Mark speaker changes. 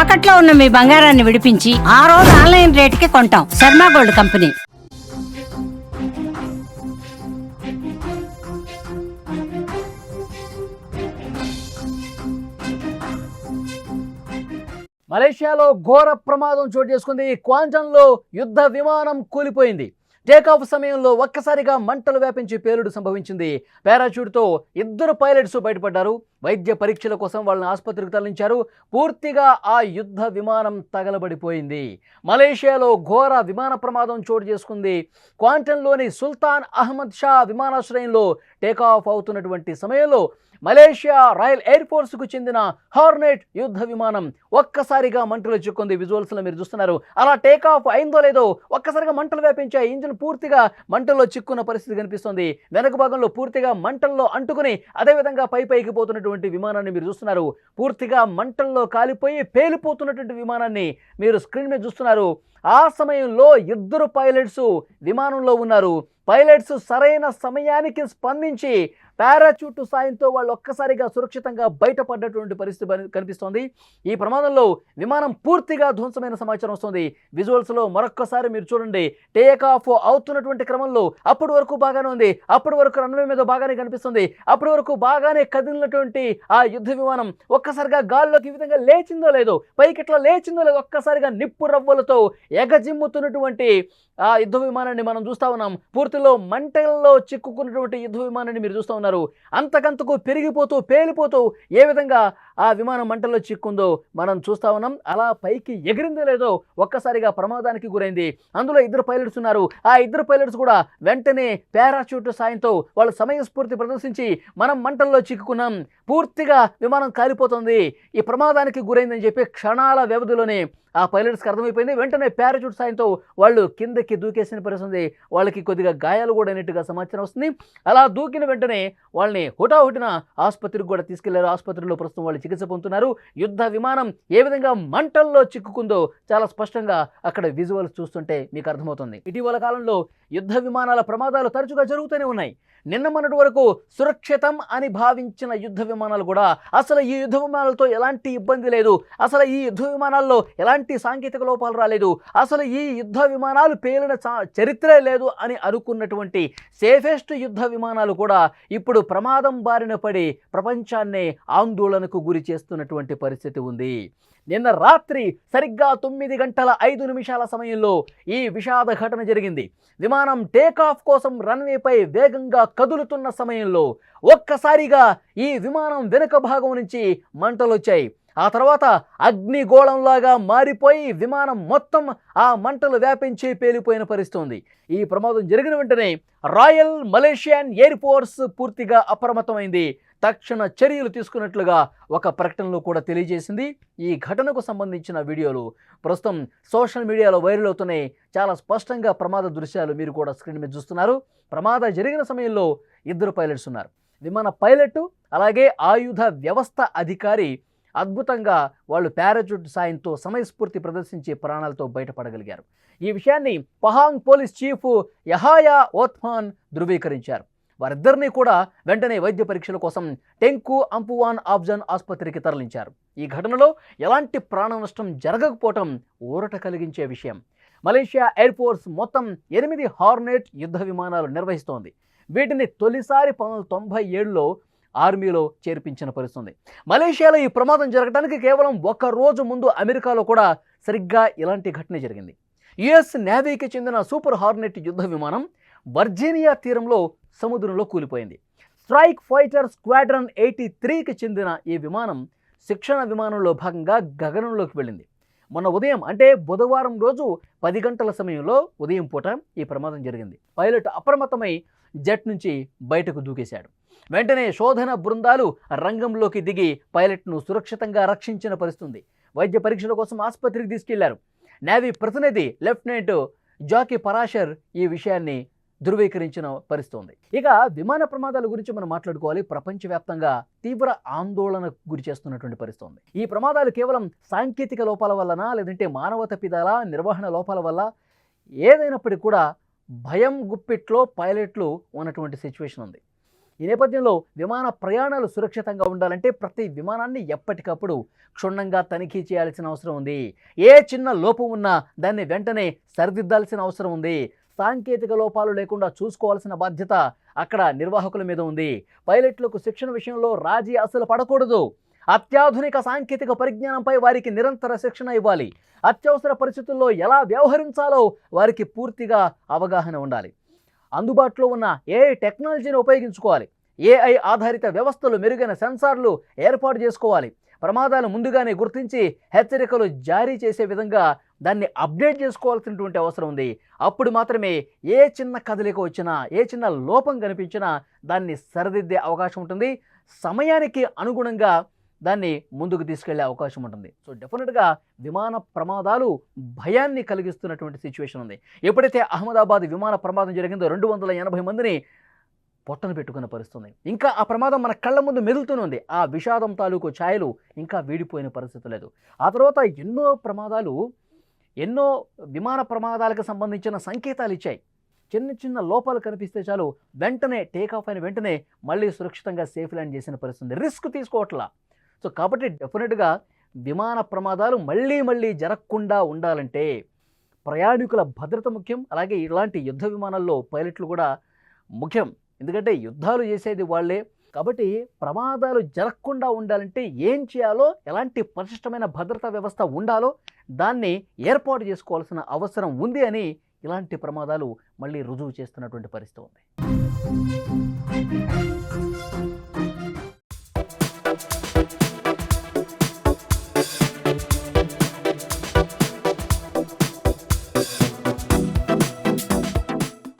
Speaker 1: తాకట్లో ఉన్న మీ బంగారాన్ని విడిపించి ఆ రోజు ఆన్లైన్ రేటుకి కొంటాం. Sharma gold company.
Speaker 2: మలేషియాలో ఘోర ప్రమాదం చోటు చేసుకుంది. క్వాంటన్లో యుద్ధ విమానం కూలిపోయింది. టేకాఫ్ సమయంలో ఒక్కసారిగా మంటలు వ్యాపించి పేలుడు సంభవించింది. పారాచూట్తో ఇద్దరు పైలట్స్ బయటపడ్డారు. వైద్య పరీక్షల కోసం వాళ్ళని ఆసుపత్రికి తరలించారు. పూర్తిగా ఆ యుద్ధ విమానం తగలబడిపోయింది. మలేషియాలో ఘోర విమాన ప్రమాదం చోటు చేసుకుంది. క్వాంటన్లోని సుల్తాన్ అహ్మద్ షా విమానాశ్రయంలో టేకాఫ్ అవుతున్నటువంటి సమయంలో మలేషియా రాయల్ ఎయిర్ ఫోర్స్కు చెందిన హార్నెట్ యుద్ధ విమానం ఒక్కసారిగా మంటలు చిక్కుంది. విజువల్స్లో మీరు చూస్తున్నారు. అలా టేకాఫ్ అయిందో లేదో ఒక్కసారిగా మంటలు వ్యాపించాయి. ఇంజిన్ పూర్తిగా మంటల్లో చిక్కున్న పరిస్థితి కనిపిస్తుంది. వెనక భాగంలో పూర్తిగా మంటల్లో అంటుకుని అదేవిధంగా పైకి పోతున్నటువంటి విమానాన్ని మీరు చూస్తున్నారు. పూర్తిగా మంటల్లో కాలిపోయి పేలిపోతున్నటువంటి విమానాన్ని మీరు స్క్రీన్ మీద చూస్తున్నారు. ఆ సమయంలో ఇద్దరు పైలట్స్ విమానంలో ఉన్నారు. పైలట్స్ సరైన సమయానికి స్పందించి పారాచూట్ సాయంతో వాళ్ళు ఒక్కసారిగా సురక్షితంగా బయటపడ్డటువంటి పరిస్థితి కనిపిస్తోంది. ఈ ప్రమాదంలో విమానం పూర్తిగా ధ్వంసమైన సమాచారం వస్తుంది. విజువల్స్లో మరొక్కసారి మీరు చూడండి. టేక్ ఆఫ్ అవుతున్నటువంటి క్రమంలో అప్పటి వరకు బాగానే ఉంది. అప్పటి వరకు రన్వే మీద బాగానే కనిపిస్తుంది. అప్పటి వరకు బాగానే కదిలినటువంటి ఆ యుద్ధ విమానం ఒక్కసారిగా గాల్లోకి ఈ విధంగా లేచిందో లేదో, పైకి ఇట్లా లేచిందో లేదో, ఒక్కసారిగా నిప్పు రవ్వలతో ఎగజిమ్ముతున్నటువంటి ఆ యుద్ధ విమానాన్ని మనం చూస్తూ ఉన్నాం. పూర్తిలో మంటల్లో చిక్కుకున్నటువంటి యుద్ధ విమానాన్ని మీరు చూస్తూ ఉన్నారు. అంతకంతకు పెరిగిపోతూ పేలిపోతూ ఏ విధంగా ఆ విమానం మంటల్లో చిక్కుందో మనం చూస్తూ ఉన్నాం. అలా పైకి ఎగిరిందో లేదో ఒక్కసారిగా ప్రమాదానికి గురైంది. అందులో ఇద్దరు పైలట్స్ ఉన్నారు. ఆ ఇద్దరు పైలట్స్ కూడా వెంటనే పారాచూట్ సాయంతో వాళ్ళు సమయస్ఫూర్తి ప్రదర్శించి మనం మంటల్లో చిక్కుకున్నాం, పూర్తిగా విమానం కాలిపోతుంది, ఈ ప్రమాదానికి గురైందని చెప్పి క్షణాల వ్యవధిలోనే ఆ పైలట్స్కి అర్థమైపోయింది. వెంటనే పారాచూట్ సాయంతో వాళ్ళు కిందకి దూకేసిన పరిస్థితి. వాళ్ళకి కొద్దిగా గాయాలు కూడా అయినట్టుగా సమాచారం వస్తుంది. అలా దూకిన వెంటనే వాళ్ళని హుటాహుటిన ఆసుపత్రికి కూడా తీసుకెళ్లారు. ఆసుపత్రిలో ప్రస్తుతం వాళ్ళు చికిత్స పొందుతున్నారు. యుద్ధ విమానం ఏ విధంగా మంటల్లో చిక్కుకుందో చాలా స్పష్టంగా అక్కడ విజువల్స్ చూస్తుంటే మీకు అర్థమవుతుంది. ఇటీవల కాలంలో యుద్ధ విమానాల ప్రమాదాలు తరచుగా జరుగుతూనే ఉన్నాయి. నిన్న మొన్నటి వరకు సురక్షితం అని భావించిన యుద్ధ విమానాలు కూడా అసలు ఈ యుద్ధ విమానాలతో ఎలాంటి ఇబ్బంది లేదు, అసలు ఈ యుద్ధ విమానాల్లో ఎలాంటి సాంకేతిక లోపాలు రాలేదు, అసలు ఈ యుద్ధ విమానాలు పేలిన చరిత్రే లేదు అని అనుకున్నటువంటి సేఫెస్ట్ యుద్ధ విమానాలు కూడా ఇప్పుడు ప్రమాదం బారిన పడి ప్రపంచాన్నే ఆందోళనకు గురి చేస్తున్నటువంటి పరిస్థితి ఉంది. నిన్న రాత్రి సరిగ్గా 9:05 సమయంలో ఈ విషాద ఘటన జరిగింది. విమానం టేకాఫ్ కోసం రన్వేపై వేగంగా కదులుతున్న సమయంలో ఒక్కసారిగా ఈ విమానం వెనుక భాగం నుంచి మంటలు వచ్చాయి. ఆ తర్వాత అగ్నిగోళంలాగా మారిపోయి విమానం మొత్తం ఆ మంటలు వ్యాపించి పేలిపోయిన పరిస్థితి ఉంది. ఈ ప్రమాదం జరిగిన వెంటనే రాయల్ మలేషియన్ ఎయిర్ ఫోర్స్ పూర్తిగా అప్రమత్తమైంది. తక్షణ చర్యలు తీసుకున్నట్లుగా ఒక ప్రకటనలో కూడా తెలియజేసింది. ఈ ఘటనకు సంబంధించిన వీడియోలు ప్రస్తుతం సోషల్ మీడియాలో వైరల్ అవుతున్నాయి. చాలా స్పష్టంగా ప్రమాద దృశ్యాలు మీరు కూడా స్క్రీన్ మీద చూస్తున్నారు. ప్రమాదం జరిగిన సమయంలో ఇద్దరు పైలట్స్ ఉన్నారు. విమాన పైలట్ అలాగే ఆయుధ వ్యవస్థ అధికారి అద్భుతంగా వాళ్ళు పారాచూట్ సాయంతో సమయస్ఫూర్తి ప్రదర్శించి ప్రాణాలతో బయటపడగలిగారు. ఈ విషయాన్ని పహాంగ్ పోలీస్ చీఫ్ యహాయా ఓత్మాన్ ధృవీకరించారు. వారిద్దరినీ కూడా వెంటనే వైద్య పరీక్షల కోసం టెంకు అంపువాన్ ఆబ్జాన్ ఆసుపత్రికి తరలించారు. ఈ ఘటనలో ఎలాంటి ప్రాణ నష్టం జరగకపోవటం ఊరట కలిగించే విషయం. మలేషియా ఎయిర్ ఫోర్స్ మొత్తం 8 హార్నెట్ యుద్ధ విమానాలు నిర్వహిస్తోంది. వీటిని తొలిసారి 1997లో ఆర్మీలో చేర్పించిన పరిస్థితుంది. మలేషియాలో ఈ ప్రమాదం జరగడానికి కేవలం ఒక రోజు ముందు అమెరికాలో కూడా సరిగ్గా ఇలాంటి ఘటన జరిగింది. యుఎస్ నేవీకి చెందిన సూపర్ హార్నెట్ యుద్ధ విమానం వర్జీనియా తీరంలో సముద్రంలో కూలిపోయింది. స్ట్రైక్ ఫైటర్ స్క్వాడ్రన్ 83కి చెందిన ఈ విమానం శిక్షణ విమానంలో భాగంగా గగనంలోకి వెళ్ళింది. మొన్న ఉదయం అంటే బుధవారం రోజు 10 గంటల సమయంలో ఉదయం పూట ఈ ప్రమాదం జరిగింది. పైలట్ అప్రమత్తమై జెట్ నుంచి బయటకు దూకేశాడు. వెంటనే శోధన బృందాలు రంగంలోకి దిగి పైలట్ను సురక్షితంగా రక్షించిన పరిస్థితి. వైద్య పరీక్షల కోసం ఆసుపత్రికి తీసుకెళ్లారు. నేవీ ప్రతినిధి లెఫ్టినెంట్ జాకీ పరాశర్ ఈ విషయాన్ని ధృవీకరించిన పరిస్థితి. ఇక విమాన ప్రమాదాల గురించి మనం మాట్లాడుకోవాలి. ప్రపంచవ్యాప్తంగా తీవ్ర ఆందోళనకు గురి చేస్తున్నటువంటి పరిస్థితి. ఈ ప్రమాదాలు కేవలం సాంకేతిక లోపాల వల్లనా లేదంటే మానవ తప్పిదాల నిర్వహణ లోపాల వల్ల ఏదైనప్పటికీ కూడా భయం గుప్పిట్లో పైలట్లు ఉన్నటువంటి సిచ్యువేషన్ ఉంది. ఈ నేపథ్యంలో విమాన ప్రయాణాలు సురక్షితంగా ఉండాలంటే ప్రతి విమానాన్ని ఎప్పటికప్పుడు క్షుణ్ణంగా తనిఖీ చేయాల్సిన అవసరం ఉంది. ఏ చిన్న లోపం ఉన్నా దాన్ని వెంటనే సరిదిద్దాల్సిన అవసరం ఉంది. సాంకేతిక లోపాలు లేకుండా చూసుకోవాల్సిన బాధ్యత అక్కడ నిర్వాహకుల మీద ఉంది. పైలట్లకు శిక్షణ విషయంలో రాజీ అసలు పడకూడదు. అత్యాధునిక సాంకేతిక పరిజ్ఞానంపై వారికి నిరంతర శిక్షణ ఇవ్వాలి. అత్యవసర పరిస్థితుల్లో ఎలా వ్యవహరించాలో వారికి పూర్తిగా అవగాహన ఉండాలి. అందుబాటులో ఉన్న ఏఐ టెక్నాలజీని ఉపయోగించుకోవాలి. ఏఐ ఆధారిత వ్యవస్థలు, మెరుగైన సెన్సార్లు ఏర్పాటు చేసుకోవాలి. ప్రమాదాలు ముందుగానే గుర్తించి హెచ్చరికలు జారీ చేసే విధంగా దాన్ని అప్డేట్ చేసుకోవాల్సినటువంటి అవసరం ఉంది. అప్పుడు మాత్రమే ఏ చిన్న కదలిక వచ్చినా, ఏ చిన్న లోపం కనిపించినా దాన్ని సరిదిద్దే అవకాశం ఉంటుంది. సమయానికి అనుగుణంగా దాన్ని ముందుకు తీసుకెళ్లే అవకాశం ఉంటుంది. సో డెఫినెట్గా విమాన ప్రమాదాలు భయాన్ని కలిగిస్తున్నటువంటి సిచ్యువేషన్ ఉంది. ఎప్పుడైతే అహ్మదాబాద్ విమాన ప్రమాదం జరిగిందో 280 మందిని పొట్టను పెట్టుకున్న పరిస్థితుంది. ఇంకా ఆ ప్రమాదం మన కళ్ళ ముందు మెదులుతూనే ఉంది. ఆ విషాదం తాలూకు ఛాయలు ఇంకా వీడిపోయిన పరిస్థితి లేదు. ఆ తర్వాత ఎన్నో విమాన ప్రమాదాలకు సంబంధించిన సంకేతాలు ఇచ్చాయి. చిన్న చిన్న లోపాలు కనిపిస్తే చాలు వెంటనే టేకాఫ్ అయిన వెంటనే మళ్ళీ సురక్షితంగా సేఫ్ ల్యాండ్ చేసిన పరిస్థితి. రిస్క్ తీసుకోవట్లా. సో కాబట్టి డెఫినెట్గా విమాన ప్రమాదాలు మళ్ళీ జరగకుండా ఉండాలంటే ప్రయాణికుల భద్రత ముఖ్యం. అలాగే ఇలాంటి యుద్ధ విమానాల్లో పైలట్లు కూడా ముఖ్యం. ఎందుకంటే యుద్ధాలు చేసేది వాళ్ళే. కాబట్టి ప్రమాదాలు జరగకుండా ఉండాలంటే ఏం చేయాలో, ఎలాంటి పటిష్టమైన భద్రతా వ్యవస్థ ఉండాలో దాన్ని ఏర్పాటు చేసుకోవాల్సిన అవసరం ఉంది అని ఇలాంటి ప్రమాదాలు మళ్ళీ రుజువు చేస్తున్నటువంటి పరిస్థితి ఉంది.